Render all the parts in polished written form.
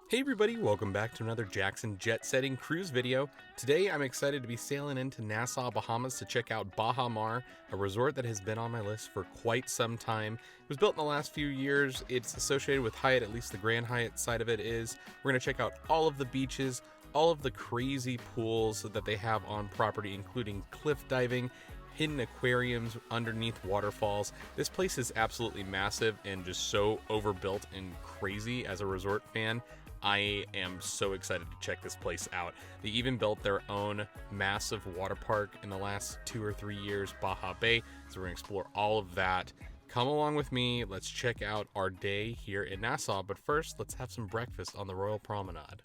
Hey everybody, welcome back to another Jackson jet setting cruise video. Today I'm excited to be sailing into Nassau, Bahamas to check out Baha Mar, a resort that has been on my list for quite some time. It was built in the last few years. It's associated with Hyatt, at least the Grand Hyatt side of it is. We're going to check out all of the beaches, all of the crazy pools that they have on property, including cliff diving, hidden aquariums underneath waterfalls. This place is absolutely massive and just so overbuilt and crazy as a resort fan. I am so excited to check this place out. They even built their own massive water park in the last 2 or 3 years, Baha Bay. So we're going to explore all of that. Come along with me. Let's check out our day here in Nassau. But first, let's have some breakfast on the Royal Promenade.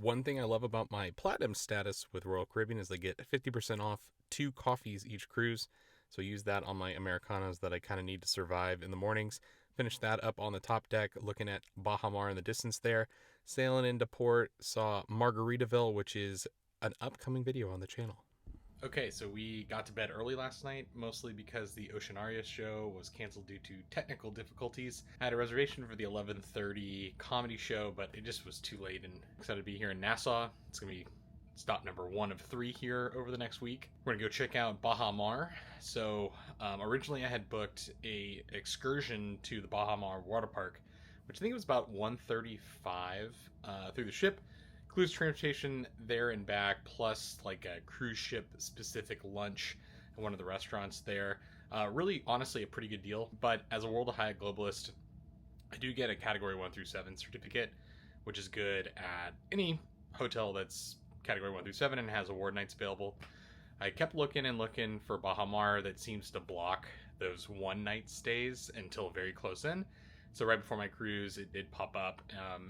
One thing I love about my platinum status with Royal Caribbean is they get 50% off 2 coffees each cruise. So I use that on my Americanos that I kind of need to survive in the mornings. Finish that up on the top deck, looking at Baha Mar in the distance there. Sailing into port, saw Margaritaville, which is an upcoming video on the channel. Okay, so we got to bed early last night, mostly because the Oceanaria show was canceled due to technical difficulties. I had a reservation for the 11:30 comedy show, but it just was too late, and excited to be here in Nassau. It's going to be stop number 1 of 3 here over the next week. We're gonna go check out Baha Mar. So originally I had booked a excursion to the Baha Mar water park, which I think was about $135 through the ship. Includes transportation there and back, plus like a cruise ship specific lunch at one of the restaurants there. Really, honestly, a pretty good deal. But as a World of Hyatt Globalist, I do get a Category 1 through 7 certificate, which is good at any hotel that's Category 1 through 7 and has award nights available. I kept looking and looking for Baha Mar that seems to block those one night stays until very close in. So right before my cruise, it did pop up,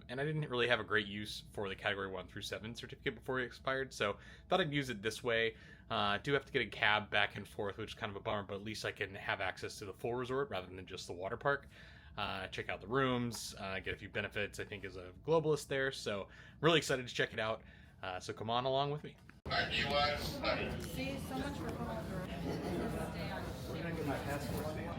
and I didn't really have a great use for the Category 1 through 7 certificate before it expired, so thought I'd use it this way. I do have to get a cab back and forth, which is kind of a bummer, but at least I can have access to the full resort rather than just the water park. Check out the rooms, get a few benefits, I think, as a globalist there, so really excited to check it out. So come on along with me. See, so much for coming over. Where can I get my passport stamp?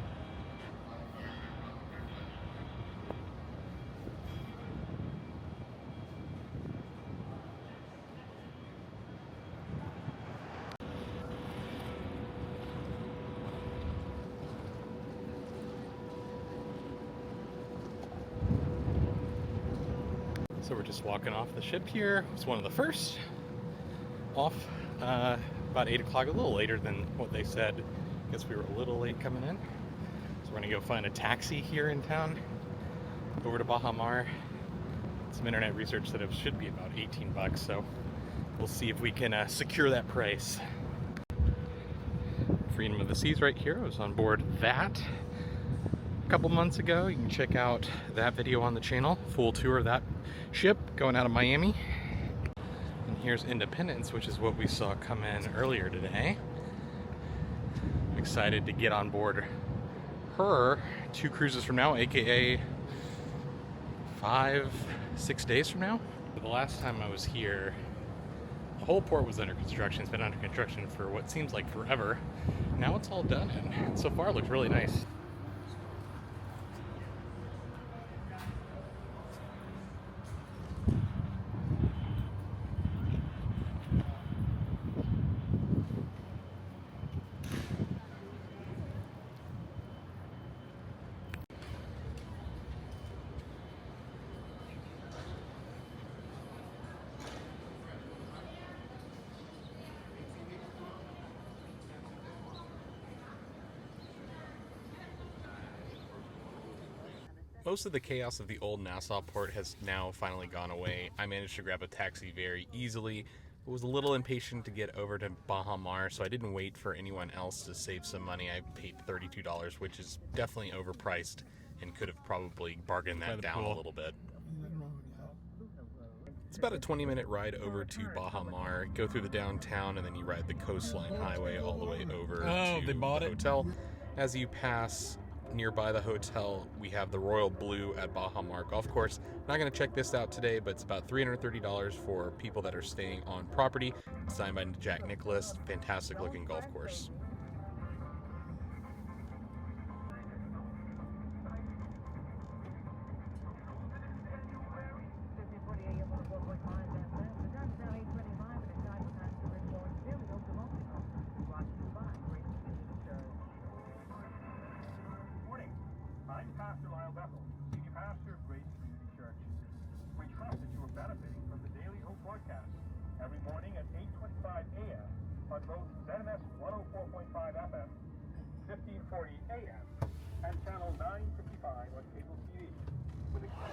So we're just walking off the ship here. It's one of the first off about 8 o'clock, a little later than what they said. Guess we were a little late coming in. So we're gonna go find a taxi here in town over to Baha Mar. Some internet research said it should be about 18 bucks, so we'll see if we can secure that price. Freedom of the Seas right here. I was on board that a couple months ago. You can check out that video on the channel. Full tour of that ship going out of Miami. And here's Independence, which is what we saw come in earlier today. I'm excited to get on board her 2 cruises from now, aka 5-6 days from now. The last time I was here, the whole port was under construction. It's been under construction for what seems like forever. Now it's all done, and so far it looks really nice. Most of the chaos of the old Nassau port has now finally gone away. I managed to grab a taxi very easily. I was a little impatient to get over to Baha Mar, so I didn't wait for anyone else to save some money. I paid $32, which is definitely overpriced and could have probably bargained that down a little bit. It's about a 20-minute ride over to Baha Mar. Go through the downtown, and then you ride the coastline highway all the way over to the hotel. As you pass nearby the hotel, we have the Royal Blue at Baha Mar Golf Course. Not going to check this out today, but it's about $330 for people that are staying on property. Designed by Jack Nicklaus. Fantastic looking golf course.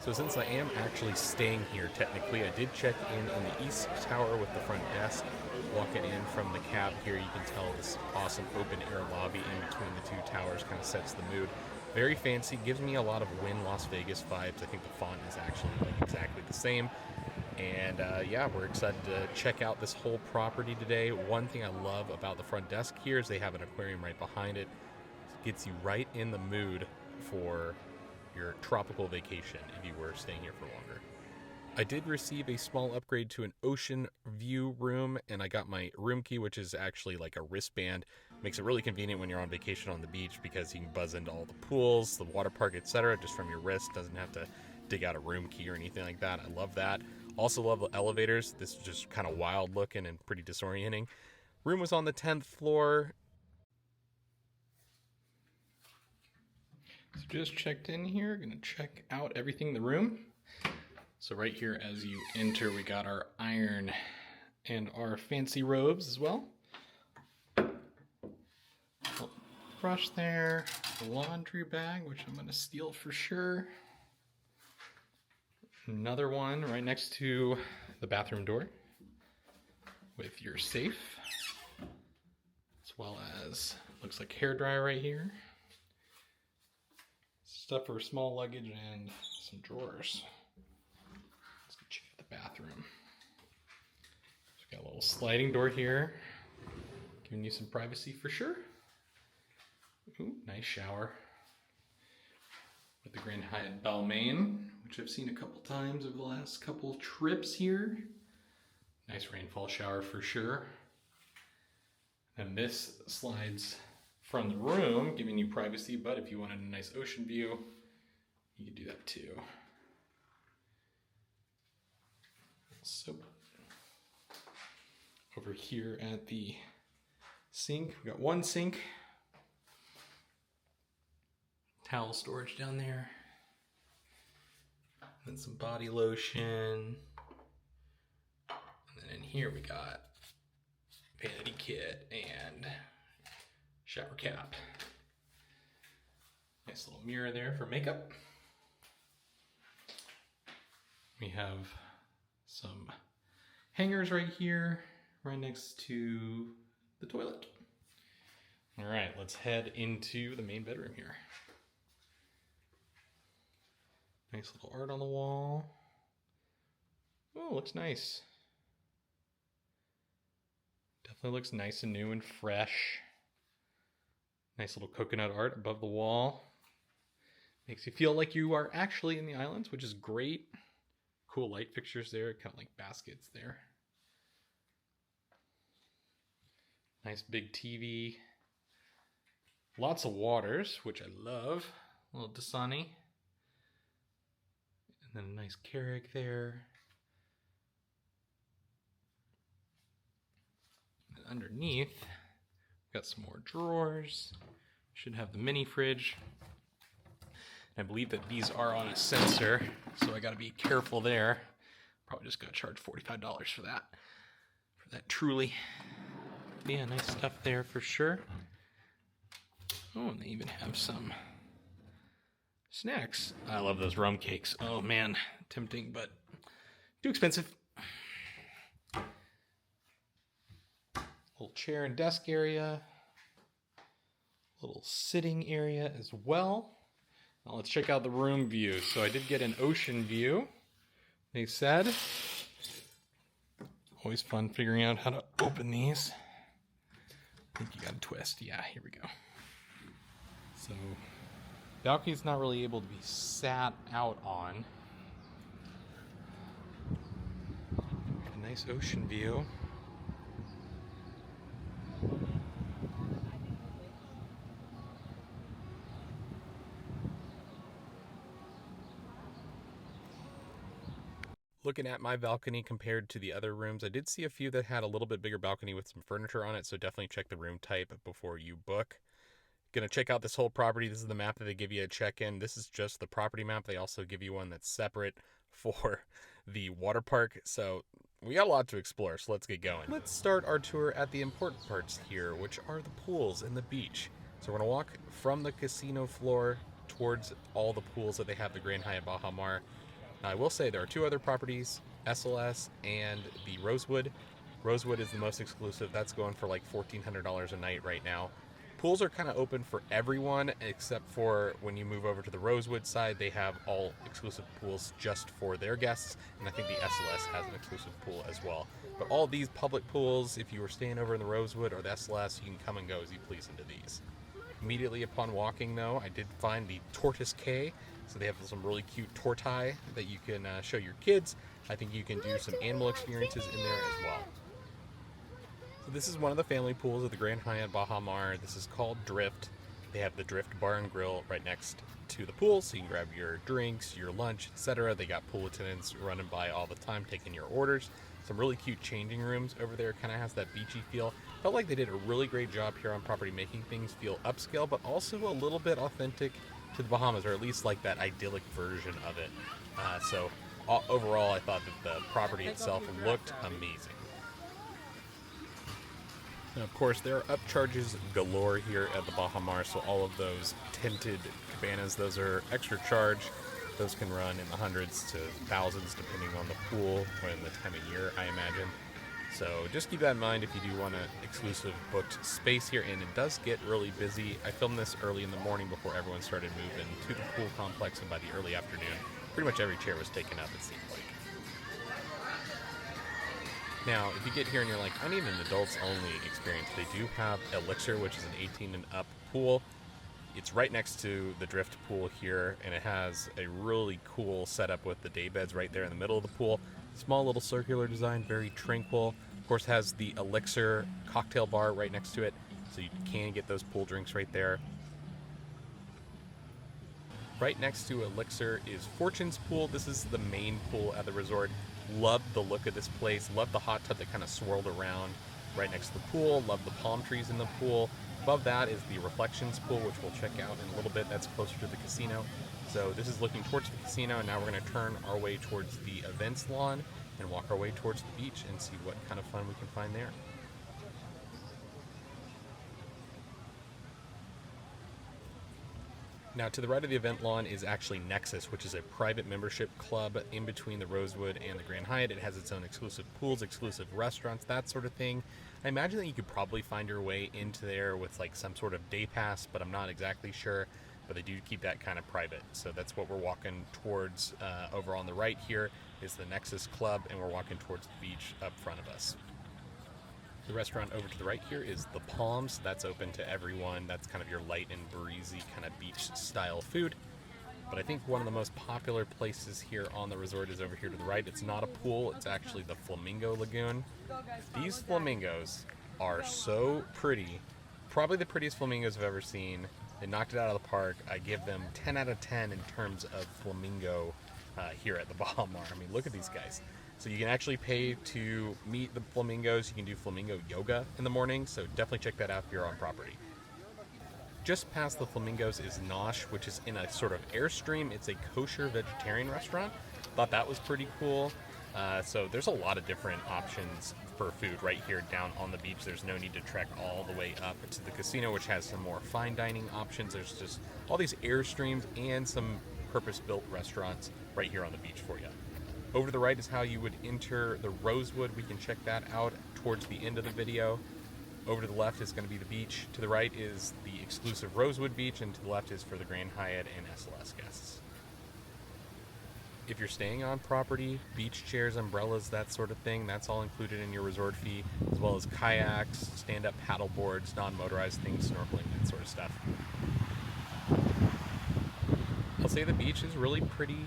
So since I am actually staying here, technically, I did check in the East Tower with the front desk. Walking in from the cab here, you can tell this awesome open air lobby in between the two towers kind of sets the mood. Very fancy, gives me a lot of Wynn Las Vegas vibes. I think the font is actually like exactly the same. And yeah, we're excited to check out this whole property today. One thing I love about the front desk here is they have an aquarium right behind it. It gets you right in the mood for your tropical vacation if you were staying here for longer. I did receive a small upgrade to an ocean view room, and I got my room key, which is actually like a wristband. Makes it really convenient when you're on vacation on the beach because you can buzz into all the pools, the water park, etc. just from your wrist. Doesn't have to dig out a room key or anything like that. I love that. Also love the elevators. This is just kind of wild looking and pretty disorienting. Room was on the 10th floor. So just checked in here. Gonna check out everything in the room. So right here as you enter, we got our iron and our fancy robes as well. Brush there, laundry bag, which I'm gonna steal for sure. Another one right next to the bathroom door with your safe, as well as looks like hair dryer right here. Stuff for small luggage and some drawers. Let's go check out the bathroom. So we got a little sliding door here, giving you some privacy for sure. Ooh, nice shower with the Grand Hyatt Balmain, which I've seen a couple times over the last couple trips here. Nice rainfall shower for sure. And this slides from the room, giving you privacy, but if you wanted a nice ocean view, you could do that too. Soap. Over here at the sink, we got one sink. Towel storage down there. Then some body lotion. And then in here we got vanity kit and shower cap. Nice little mirror there for makeup. We have some hangers right here, right next to the toilet. All right, let's head into the main bedroom here. Nice little art on the wall. Oh, looks nice. Definitely looks nice and new and fresh. Nice little coconut art above the wall. Makes you feel like you are actually in the islands, which is great. Cool light fixtures there, kind of like baskets there. Nice big TV. Lots of waters, which I love. A little Dasani. And then a nice Keurig there. And underneath, we've got some more drawers. Should have the mini fridge. And I believe that these are on a sensor, so I gotta be careful there. Probably just gotta charge $45 for that. For that truly. Yeah, nice stuff there for sure. Oh, and they even have some snacks. I love those rum cakes. Oh man, tempting, but too expensive. Little chair and desk area. Little sitting area as well. Now let's check out the room view. So I did get an ocean view, they said. Always fun figuring out how to open these. I think you got a twist. Yeah, here we go. So balcony's not really able to be sat out on. A nice ocean view. Looking at my balcony compared to the other rooms, I did see a few that had a little bit bigger balcony with some furniture on it, so definitely check the room type before you book. Gonna check out this whole property. This is the map that they give you at check-in. This is just the property map. They also give you one that's separate for the water park, so we got a lot to explore, so let's get going. Let's start our tour at the important parts here, which are the pools and the beach. So we're gonna walk from the casino floor towards all the pools that they have, the Grand Hyatt Baha Mar. Now, I will say there are two other properties, SLS and the Rosewood. Rosewood is the most exclusive. That's going for like $1,400 a night right now. Pools are kind of open for everyone except for when you move over to the Rosewood side, they have all exclusive pools just for their guests, and I think the SLS has an exclusive pool as well. But all these public pools, if you were staying over in the Rosewood or the SLS, you can come and go as you please into these. Immediately upon walking, though, I did find the Tortoise Cay. So they have some really cute tortoise that you can show your kids. I think you can do some animal experiences in there as well. So this is one of the family pools at the Grand Hyatt Baha Mar. This is called Drift. They have the Drift Bar and Grill right next to the pool, so you can grab your drinks, your lunch, etc. They got pool attendants running by all the time taking your orders. Some really cute changing rooms over there. Kind of has that beachy feel. Felt like they did a really great job here on property making things feel upscale, but also a little bit authentic to the Bahamas, or at least like that idyllic version of it. So overall, I thought that the property itself looked amazing. And of course, there are upcharges galore here at the Baha Mar, so all of those tinted cabanas, those are extra charge. Those can run in the hundreds to thousands depending on the pool and the time of year, I imagine. So just keep that in mind if you do want an exclusive booked space here, and it does get really busy. I filmed this early in the morning before everyone started moving to the pool complex, and by the early afternoon, pretty much every chair was taken up, it seemed like. Now, if you get here and you're like, I need an adults-only experience, they do have Allure, which is an 18 and up pool. It's right next to the Drift pool here, and it has a really cool setup with the day beds right there in the middle of the pool. Small little circular design, very tranquil. Of course, has the Elixir cocktail bar right next to it, so you can get those pool drinks right there. Right next to Elixir is Fortune's pool. This is the main pool at the resort. Love the look of this place. Love the hot tub that kind of swirled around right next to the pool. Love the palm trees in the pool. Above that is the Reflections pool, which we'll check out in a little bit. That's closer to the casino. So this is looking towards the casino, and now we're going to turn our way towards the events lawn and walk our way towards the beach and see what kind of fun we can find there. Now, to the right of the event lawn is actually Nexus, which is a private membership club in between the Rosewood and the Grand Hyatt. It has its own exclusive pools, exclusive restaurants, that sort of thing. I imagine that you could probably find your way into there with like some sort of day pass, but I'm not exactly sure. But they do keep that kind of private. So that's what we're walking towards. Over on the right here is the Nexus Club, and we're walking towards the beach up front of us. The restaurant over to the right here is the Palms. That's open to everyone. That's kind of your light and breezy kind of beach style food. But I think one of the most popular places here on the resort is over here to the right. It's not a pool, it's actually the Flamingo Lagoon. These flamingos are so pretty. Probably the prettiest flamingos I've ever seen. They knocked it out of the park. I give them 10 out of 10 in terms of flamingo here at the Baha Mar. I mean, look at these guys. So you can actually pay to meet the flamingos. You can do flamingo yoga in the morning, so definitely check that out if you're on property. Just past the flamingos is Nosh, which is in a sort of Airstream. It's a kosher vegetarian restaurant. Thought that was pretty cool. So there's a lot of different options for food right here down on the beach. There's no need to trek all the way up to the casino, which has some more fine dining options. There's just all these Airstreams and some purpose-built restaurants right here on the beach for you. Over to the right is how you would enter the Rosewood. We can check that out towards the end of the video. Over to the left is going to be the beach. To the right is the exclusive Rosewood Beach, and to the left is for the Grand Hyatt and SLS guests. If you're staying on property, beach chairs, umbrellas, that sort of thing, that's all included in your resort fee, as well as kayaks, stand-up paddle boards, non-motorized things, snorkeling, that sort of stuff. I'll say the beach is really pretty.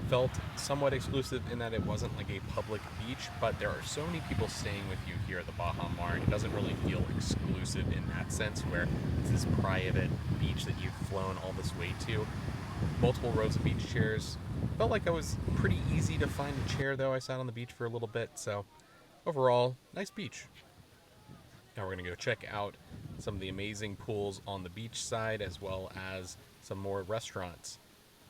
Felt somewhat exclusive in that it wasn't like a public beach, but there are so many people staying with you here at the Baha Mar. It doesn't really feel exclusive in that sense, where it's this private beach that you've flown all this way to. Multiple rows of beach chairs. Felt like it was pretty easy to find a chair, though. I sat on the beach for a little bit, so overall, nice beach. Now we're going to go check out some of the amazing pools on the beach side, as well as some more restaurants.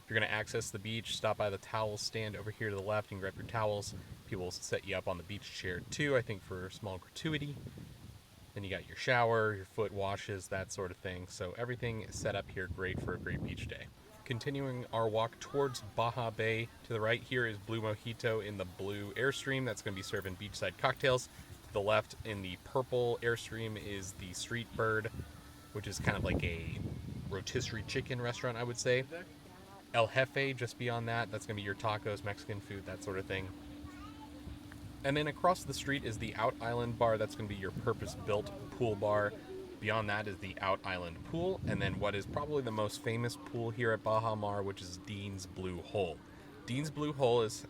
If you're going to access the beach, stop by the towel stand over here to the left and grab your towels. People will set you up on the beach chair too, I think for a small gratuity. Then you got your shower, your foot washes, that sort of thing. So everything is set up here great for a great beach day. Continuing our walk towards Baha Bay, to the right here is Blue Mojito in the blue Airstream. That's going to be serving beachside cocktails. To the left in the purple Airstream is the Street Bird, which is kind of like a rotisserie chicken restaurant, I would say. El Jefe, just beyond that, that's going to be your tacos, Mexican food, that sort of thing. And then across the street is the Out Island Bar. That's going to be your purpose-built pool bar. Beyond that is the Out Island Pool, and then what is probably the most famous pool here at Baha Mar, which is Dean's Blue Hole. Dean's Blue Hole is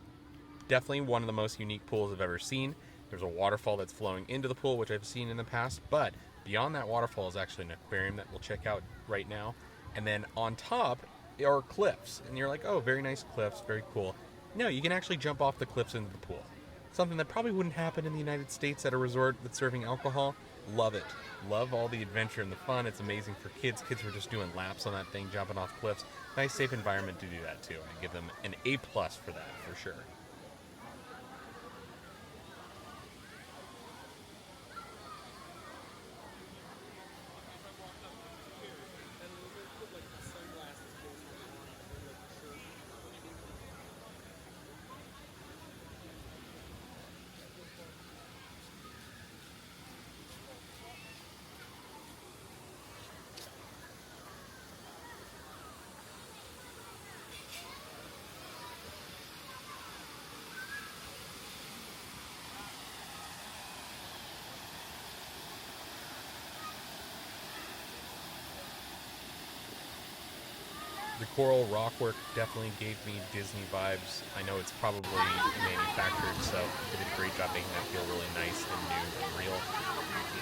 definitely one of the most unique pools I've ever seen. There's a waterfall that's flowing into the pool, which I've seen in the past, but beyond that waterfall is actually an aquarium that we'll check out right now. And then on top are cliffs, and you're like, oh, very nice cliffs, very cool. No, you can actually jump off the cliffs into the pool. Something that probably wouldn't happen in the United States at a resort that's serving alcohol. Love it. Love all the adventure and the fun. It's amazing for kids. Kids were just doing laps on that thing, jumping off cliffs. Nice, safe environment to do that too. I give them an A+ for that, for sure. The coral rock work definitely gave me Disney vibes. I know it's probably manufactured, so they did a great job making that feel really nice and new and real.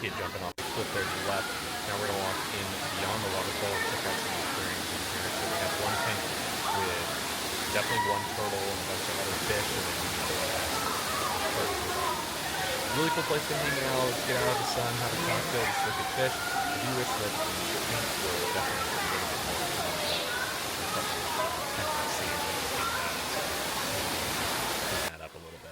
Kid jumping off the cliff there to the left. Now we're going to walk in beyond the waterfall and check out some aquariums in here. So we have one tank with definitely one turtle and a bunch of other fish, and then another one has turtles. Really cool place to hang out, get out of the sun, have a cocktail, just look at fish. I do wish that the tanks were definitely a little bit more that up a little bit.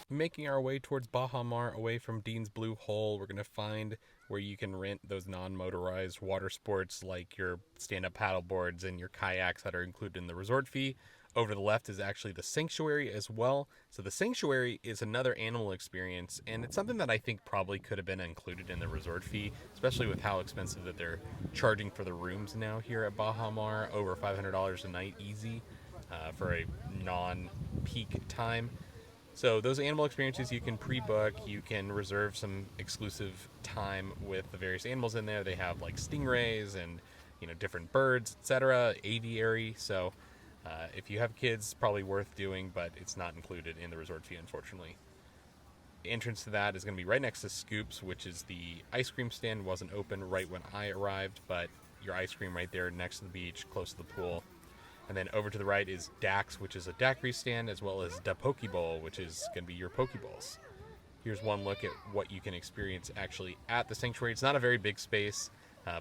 Making our way towards Baha Mar, away from Dean's Blue Hole, we're going to find where you can rent those non-motorized water sports like your stand-up paddle boards and your kayaks that are included in the resort fee. Over to the left is actually the sanctuary as well. So the sanctuary is another animal experience, and it's something that I think probably could have been included in the resort fee, especially with how expensive that they're charging for the rooms now here at Baha Mar, over $500 a night easy for a non-peak time. So those animal experiences you can pre-book, you can reserve some exclusive time with the various animals in there. They have like stingrays and, you know, different birds, etc., aviary. So if you have kids, probably worth doing, but it's not included in the resort fee, unfortunately. The entrance to that is going to be right next to Scoops, which is the ice cream stand. Wasn't open right when I arrived, but your ice cream right there next to the beach, close to the pool. And then over to the right is Dax, which is a daiquiri stand, as well as Da Pokeball, which is going to be your Pokeballs. Here's one look at what you can experience actually at the sanctuary. It's not a very big space,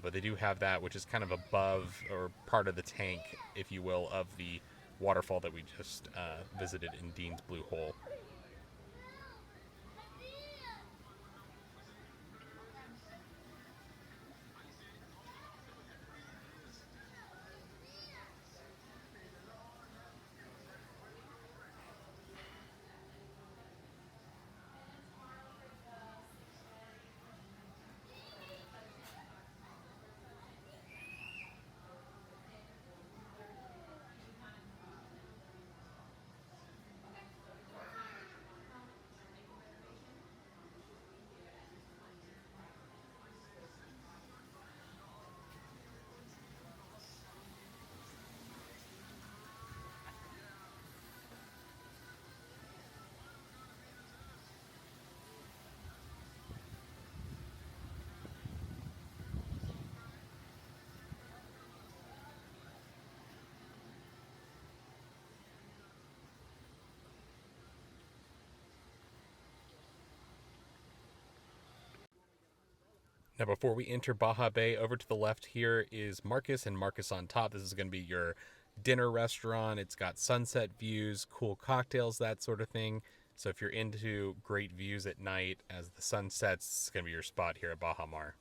but they do have that, which is kind of above or part of the tank, if you will, of the waterfall that we just visited in Dean's Blue Hole. Now, before we enter Baha Bay, over to the left here is Marcus, and Marcus on top. This is going to be your dinner restaurant. It's got sunset views, cool cocktails, that sort of thing. So if you're into great views at night as the sun sets, it's going to be your spot here at Baha Mar.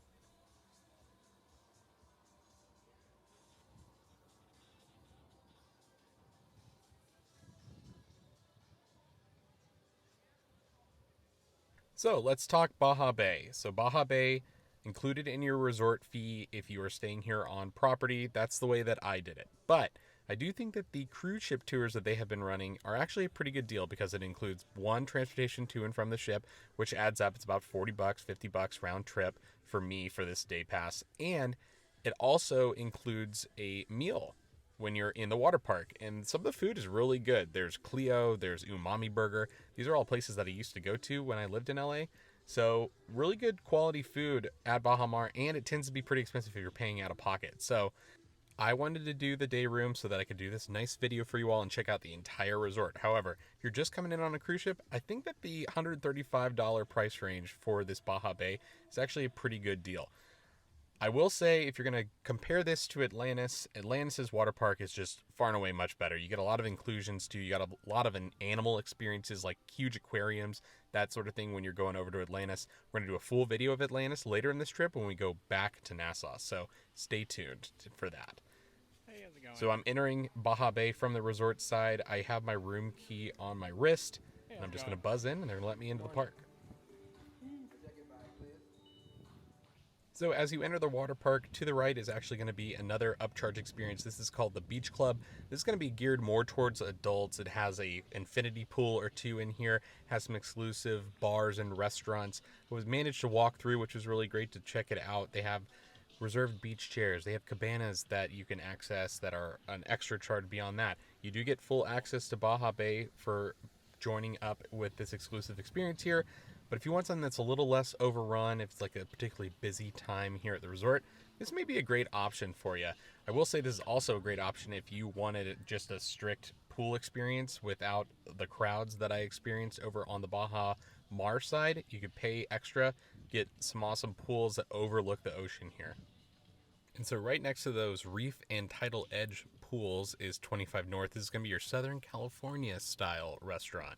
So let's talk Baha Bay. So Baha Bay, included in your resort fee if you are staying here on property. That's the way that I did it. But I do think that the cruise ship tours that they have been running are actually a pretty good deal because it includes one transportation to and from the ship, which adds up. It's about $40, $50 round trip for me for this day pass. And it also includes a meal when you're in the water park. And some of the food is really good. There's Clio, there's Umami Burger. These are all places that I used to go to when I lived in LA. So really good quality food at Baha Mar, and it tends to be pretty expensive if you're paying out of pocket. So I wanted to do the day room so that I could do this nice video for you all and check out the entire resort. However, if you're just coming in on a cruise ship, I think that the $135 price range for this Baha Bay is actually a pretty good deal. I will say, if you're going to compare this to Atlantis, Atlantis's water park is just far and away much better. You get a lot of inclusions too. You got a lot of animal experiences like huge aquariums, that sort of thing when you're going over to Atlantis. We're going to do a full video of Atlantis later in this trip when we go back to Nassau. So stay tuned for that. Hey, how's it going? So I'm entering Baha Bay from the resort side. I have my room key on my wrist, and I'm just going to buzz in, and they're going to let me into the park. So as you enter the water park, to the right is actually going to be another upcharge experience. This is called the Beach Club. This is going to be geared more towards adults. It has a infinity pool or two in here, has some exclusive bars and restaurants. It was managed to walk through, which was really great to check it out. They have reserved beach chairs. They have cabanas that you can access that are an extra charge beyond that. You do get full access to Baha Bay for joining up with this exclusive experience here. But if you want something that's a little less overrun, if it's like a particularly busy time here at the resort, this may be a great option for you. I will say this is also a great option if you wanted just a strict pool experience without the crowds that I experienced over on the Baha Mar side. You could pay extra, get some awesome pools that overlook the ocean here. And so right next to those Reef and Tidal Edge pools is 25 North. This is going to be your Southern California style restaurant.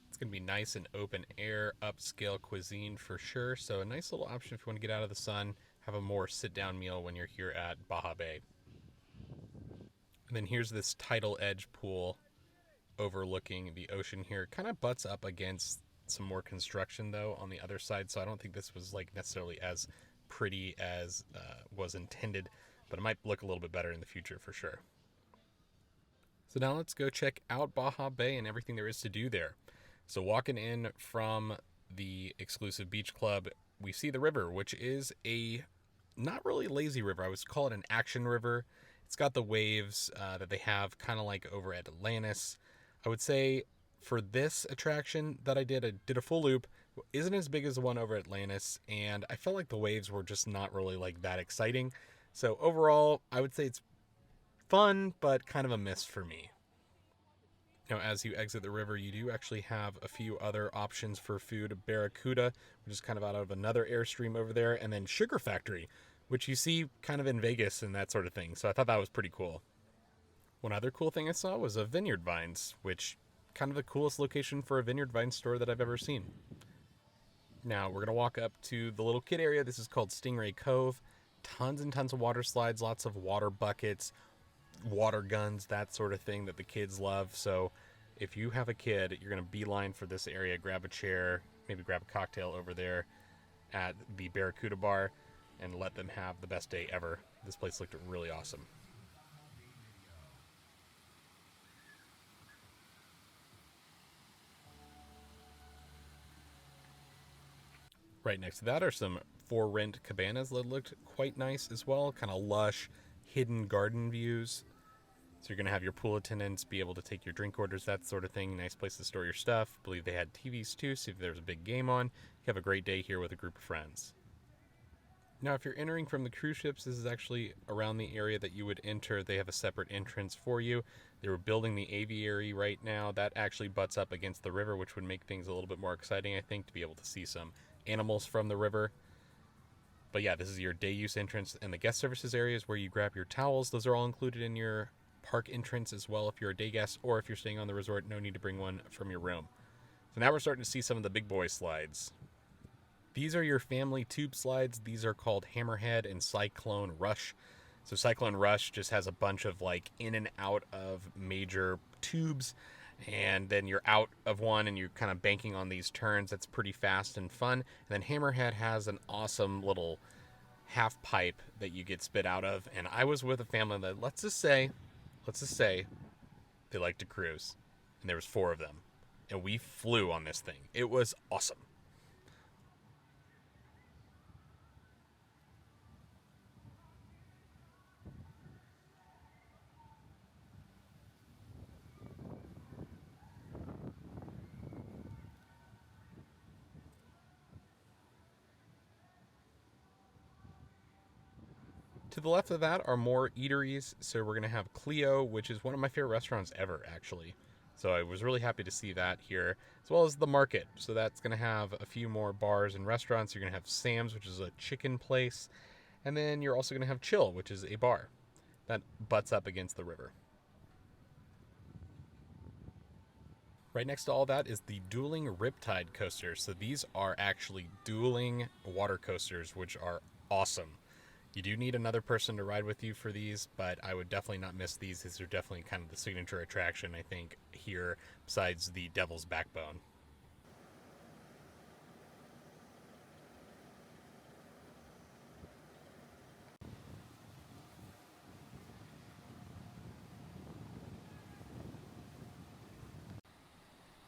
It's going to be nice and open air, upscale cuisine for sure. So a nice little option if you want to get out of the sun, have a more sit-down meal when you're here at Baha Bay. And then here's this Tidal Edge pool overlooking the ocean here. Kind of butts up against some more construction though on the other side. So I don't think this was like necessarily as pretty as was intended, but it might look a little bit better in the future for sure. So now let's go check out Baha Bay and everything there is to do there. So walking in from the exclusive beach club, we see the river, which is a not really lazy river. I would call it an action river. It's got the waves that they have kind of like over at Atlantis. I would say for this attraction that I did a full loop. Isn't as big as the one over Atlantis, and I felt like the waves were just not really like that exciting. So overall, I would say it's fun, but kind of a miss for me. Now, as you exit the river, you do actually have a few other options for food. Barracuda, which is kind of out of another airstream over there, and then Sugar Factory, which you see kind of in Vegas and that sort of thing. So I thought that was pretty cool. One other cool thing I saw was a Vineyard Vines, which kind of the coolest location for a Vineyard Vines store that I've ever seen. Now, we're going to walk up to the little kid area. This is called Stingray Cove. Tons and tons of water slides, lots of water buckets, water guns, that sort of thing that the kids love. So if you have a kid, you're going to beeline for this area, grab a chair, maybe grab a cocktail over there at the Barracuda bar and let them have the best day ever. This place looked really awesome. Right next to that are some for rent cabanas that looked quite nice as well, kind of lush, hidden garden views. So you're going to have your pool attendants be able to take your drink orders, that sort of thing. Nice place to store your stuff. I believe they had TVs too, so if there's a big game on, you have a great day here with a group of friends. Now, if you're entering from the cruise ships, this is actually around the area that you would enter. They have a separate entrance for you. They were building the aviary right now. That actually butts up against the river, which would make things a little bit more exciting, I think, to be able to see some animals from the river. But yeah, this is your day use entrance, and the guest services areas where you grab your towels. Those are all included in your park entrance as well if you're a day guest, or if you're staying on the resort, no need to bring one from your room. So now we're starting to see some of the big boy slides. These are your family tube slides. These are called Hammerhead and Cyclone Rush. So Cyclone Rush just has a bunch of like in and out of major tubes, and then you're out of one and you're kind of banking on these turns. That's pretty fast and fun. And then Hammerhead has an awesome little half pipe that you get spit out of. And I was with a family that, let's just say they like to cruise, and there was 4 of them, and we flew on this thing. It was awesome. To the left of that are more eateries. So we're going to have Clio, which is one of my favorite restaurants ever, actually. So I was really happy to see that here, as well as the market. So that's going to have a few more bars and restaurants. You're going to have Sam's, which is a chicken place. And then you're also going to have Chill, which is a bar that butts up against the river. Right next to all that is the dueling Riptide coaster. So these are actually dueling water coasters, which are awesome. You do need another person to ride with you for these, but I would definitely not miss these. These are definitely kind of the signature attraction, I think, here, besides the Devil's Backbone.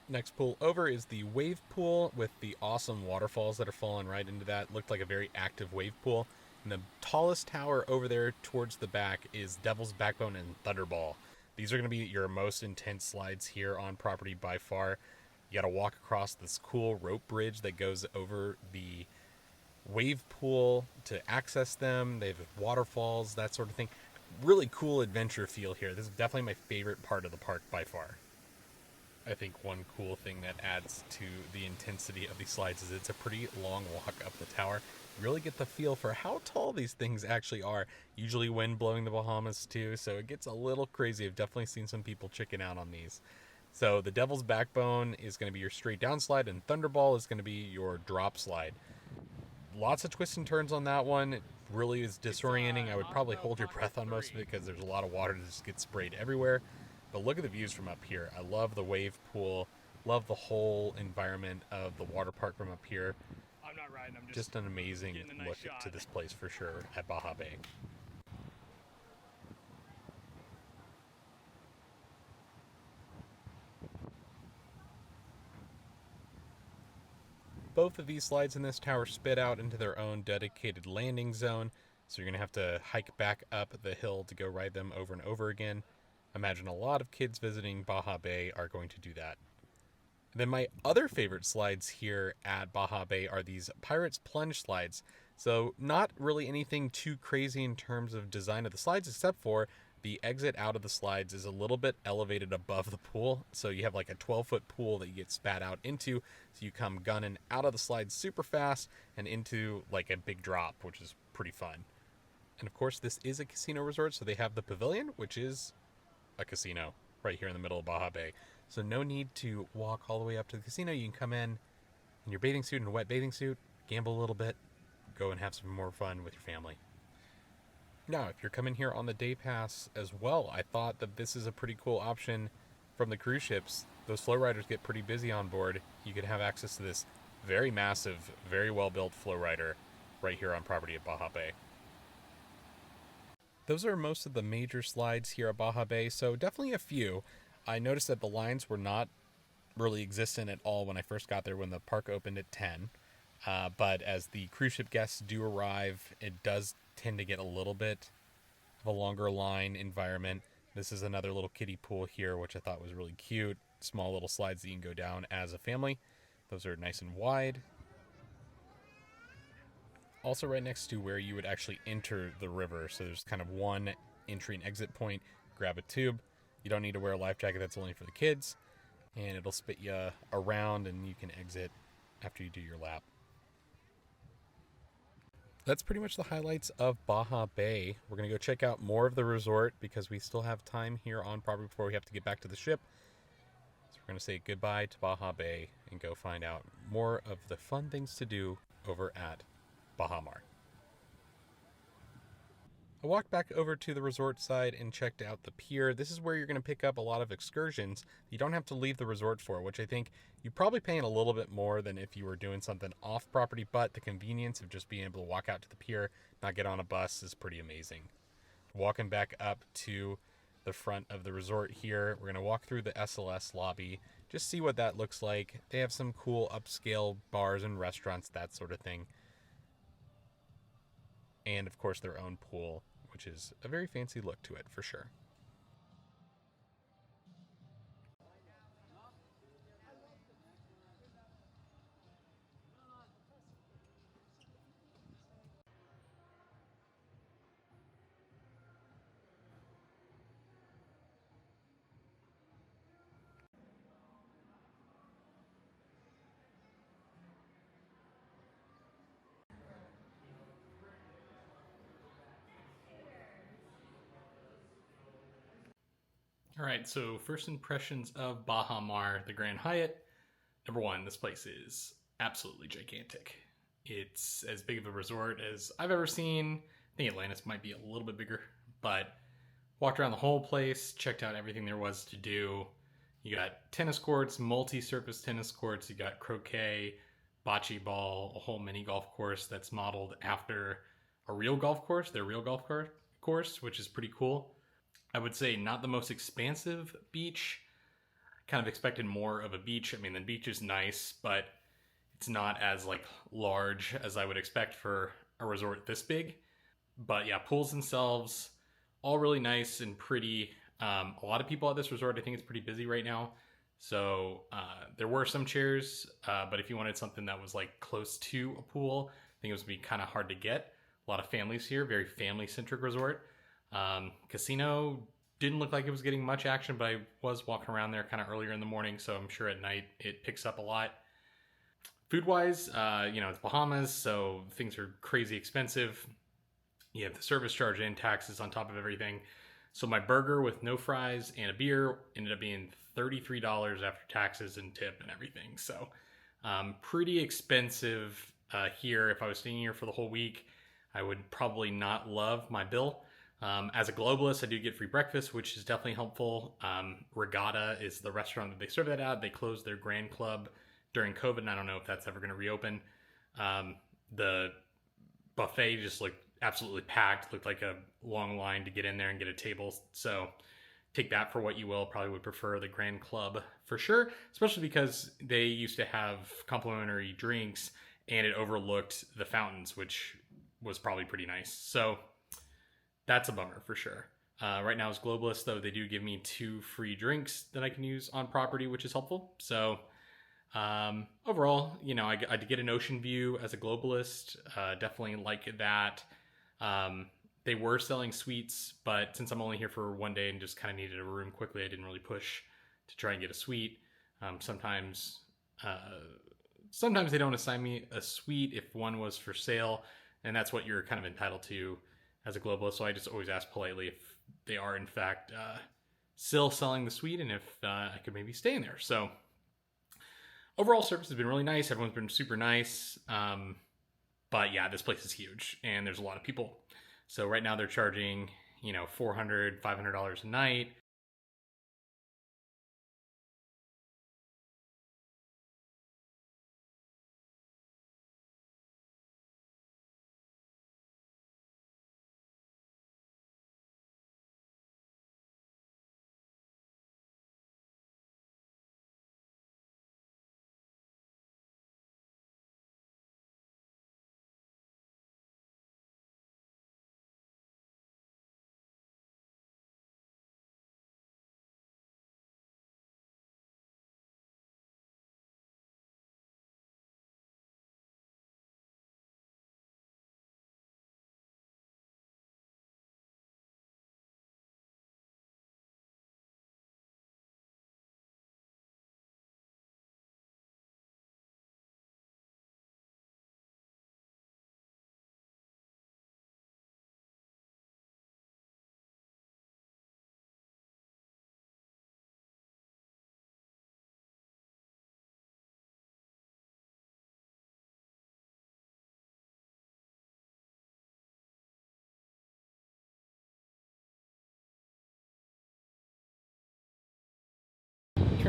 Next pool over is the wave pool with the awesome waterfalls that are falling right into that. Looked like a very active wave pool. And the tallest tower over there towards the back is Devil's Backbone and Thunderball. These are going to be your most intense slides here on property by far. You got to walk across this cool rope bridge that goes over the wave pool to access them. They have waterfalls, that sort of thing. Really cool adventure feel here. This is definitely my favorite part of the park by far. I think one cool thing that adds to the intensity of these slides is it's a pretty long walk up the tower. You really get the feel for how tall these things actually are. Usually wind blowing the Bahamas too, so it gets a little crazy. I've definitely seen some people chicken out on these. So the Devil's Backbone is going to be your straight down slide, and Thunderball is going to be your drop slide. Lots of twists and turns on that one. It really is disorienting. I would probably hold your breath on most of it because there's a lot of water that just gets sprayed everywhere. But look at the views from up here. I love the wave pool. Love the whole environment of the water park from up here. I'm not riding. I'm Just an amazing nice look shot. to this place for sure at Baha Bay. Both of these slides in this tower spit out into their own dedicated landing zone, so you're going to have to hike back up the hill to go ride them over and over again. I imagine a lot of kids visiting Baha Bay are going to do that. And then my other favorite slides here at Baha Bay are these Pirates Plunge slides. So not really anything too crazy in terms of design of the slides, except for the exit out of the slides is a little bit elevated above the pool. So you have like a 12-foot pool that you get spat out into. So you come gunning out of the slides super fast and into like a big drop, which is pretty fun. And of course, this is a casino resort, so they have the pavilion, which is a casino right here in the middle of Baha Bay. So no need to walk all the way up to the casino. You can come in your bathing suit and a wet bathing suit, gamble a little bit, go and have some more fun with your family. Now, if you're coming here on the day pass as well, I thought that this is a pretty cool option from the cruise ships. Those flow riders get pretty busy on board. You could have access to this very massive, very well-built flow rider right here on property at Baha Bay. Those are most of the major slides here at Baha Bay, so definitely a few. I noticed that the lines were not really existent at all when I first got there when the park opened at 10. But as the cruise ship guests do arrive, it does tend to get a little bit of a longer line environment. This is another little kiddie pool here, which I thought was really cute. Small little slides that you can go down as a family. Those are nice and wide. Also right next to where you would actually enter the river. So there's kind of one entry and exit point. Grab a tube. You don't need to wear a life jacket. That's only for the kids. And it'll spit you around and you can exit after you do your lap. That's pretty much the highlights of Baha Bay. We're going to go check out more of the resort because we still have time here on property before we have to get back to the ship. So we're going to say goodbye to Baha Bay and go find out more of the fun things to do over at Baha Mar. I walked back over to the resort side and checked out the pier. This is where you're going to pick up a lot of excursions you don't have to leave the resort for, which I think you're probably paying a little bit more than if you were doing something off property, but the convenience of just being able to walk out to the pier, not get on a bus, is pretty amazing. Walking back up to the front of the resort here, we're going to walk through the SLS lobby, just see what that looks like. They have some cool upscale bars and restaurants, that sort of thing. And of course, their own pool, which is a very fancy look to it for sure. All right, so first impressions of Baha Mar, the Grand Hyatt. Number one, this place is absolutely gigantic. It's as big of a resort as I've ever seen. I think Atlantis might be a little bit bigger, but walked around the whole place, checked out everything there was to do. You got tennis courts, multi-surface tennis courts. You got croquet, bocce ball, a whole mini golf course that's modeled after a real golf course, their real golf course, which is pretty cool. I would say not the most expansive beach. Kind of expected more of a beach. I mean, the beach is nice, but it's not as like large as I would expect for a resort this big. But yeah, pools themselves all really nice and pretty. A lot of people at this resort. I think it's pretty busy right now. So there were some chairs, but if you wanted something that was like close to a pool, I think it was gonna be kind of hard to get. A lot of families here, very family centric resort. Casino didn't look like it was getting much action, but I was walking around there kind of earlier in the morning, so I'm sure at night it picks up a lot. Food wise, it's Bahamas, so things are crazy expensive. You have the service charge and taxes on top of everything. So my burger with no fries and a beer ended up being $33 after taxes and tip and everything. So pretty expensive here. If I was staying here for the whole week, I would probably not love my bill. As a globalist, I do get free breakfast, which is definitely helpful. Regatta is the restaurant that they serve that at. They closed their Grand Club during COVID, and I don't know if that's ever going to reopen. The buffet just looked absolutely packed. Looked like a long line to get in there and get a table. So take that for what you will. Probably would prefer the Grand Club for sure, especially because they used to have complimentary drinks and it overlooked the fountains, which was probably pretty nice. So that's a bummer for sure. Right now as Globalist, though, they do give me 2 free drinks that I can use on property, which is helpful. So overall, I did get an ocean view as a Globalist. Definitely like that. They were selling suites, but since I'm only here for one day and just kind of needed a room quickly, I didn't really push to try and get a suite. Sometimes they don't assign me a suite if one was for sale, and that's what you're kind of entitled to as a globalist. So I just always ask politely if they are in fact still selling the suite and if I could maybe stay in there. So overall service has been really nice. Everyone's been super nice. But yeah, this place is huge and there's a lot of people. So right now they're charging, $400, $500 a night.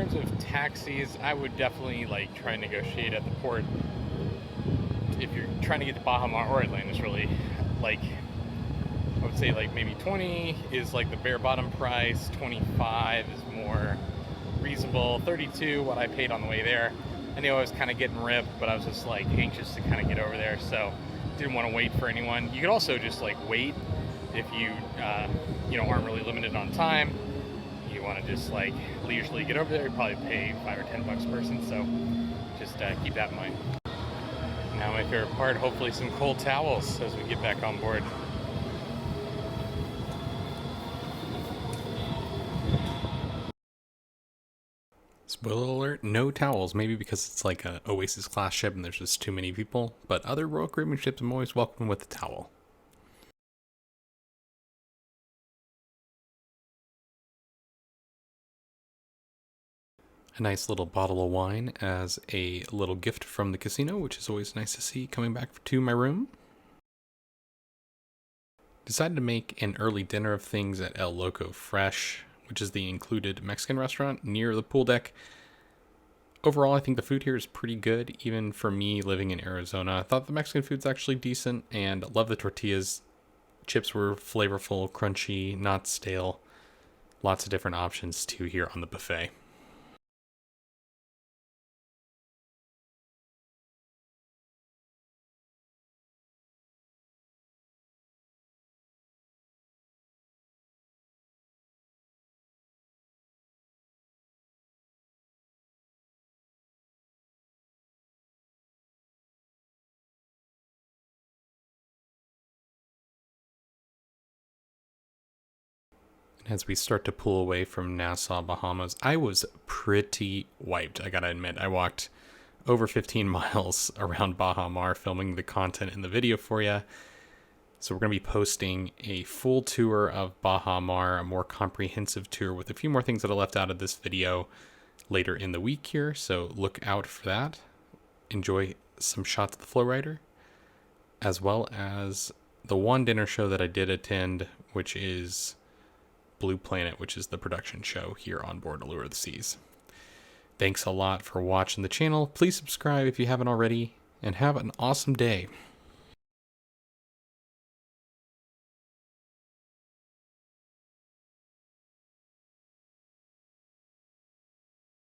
terms of taxis, I would definitely like try and negotiate at the port. If you're trying to get to Baha Mar or Atlantis, really, like I would say like maybe 20 is like the bare bottom price, 25 is more reasonable, 32 what I paid on the way there. I knew I was kind of getting ripped, but I was just like anxious to kind of get over there, so didn't want to wait for anyone. You could also just like wait if you aren't really limited on time. You want to just like leisurely get over there. You probably pay $5 or $10 a person, so just keep that in mind. Now my favorite part, hopefully some cold towels as we get back on board. Spoiler alert, no towels, maybe because it's like a Oasis class ship and there's just too many people, but other Royal Caribbean ships I'm always welcome with a towel. A nice little bottle of wine as a little gift from the casino, which is always nice to see coming back to my room. Decided to make an early dinner of things at El Loco Fresh, which is the included Mexican restaurant near the pool deck. Overall, I think the food here is pretty good, even for me living in Arizona. I thought the Mexican food's actually decent and love the tortillas. Chips were flavorful, crunchy, not stale. Lots of different options too here on the buffet. As we start to pull away from Nassau, Bahamas, I was pretty wiped, I gotta admit. I walked over 15 miles around Baha Mar filming the content in the video for you. So we're going to be posting a full tour of Baha Mar, a more comprehensive tour with a few more things that I left out of this video later in the week here. So look out for that. Enjoy some shots of the Flowrider, as well as the one dinner show that I did attend, which is Blue Planet, which is the production show here on board Allure of the Seas. Thanks a lot for watching the channel. Please subscribe if you haven't already, and have an awesome day.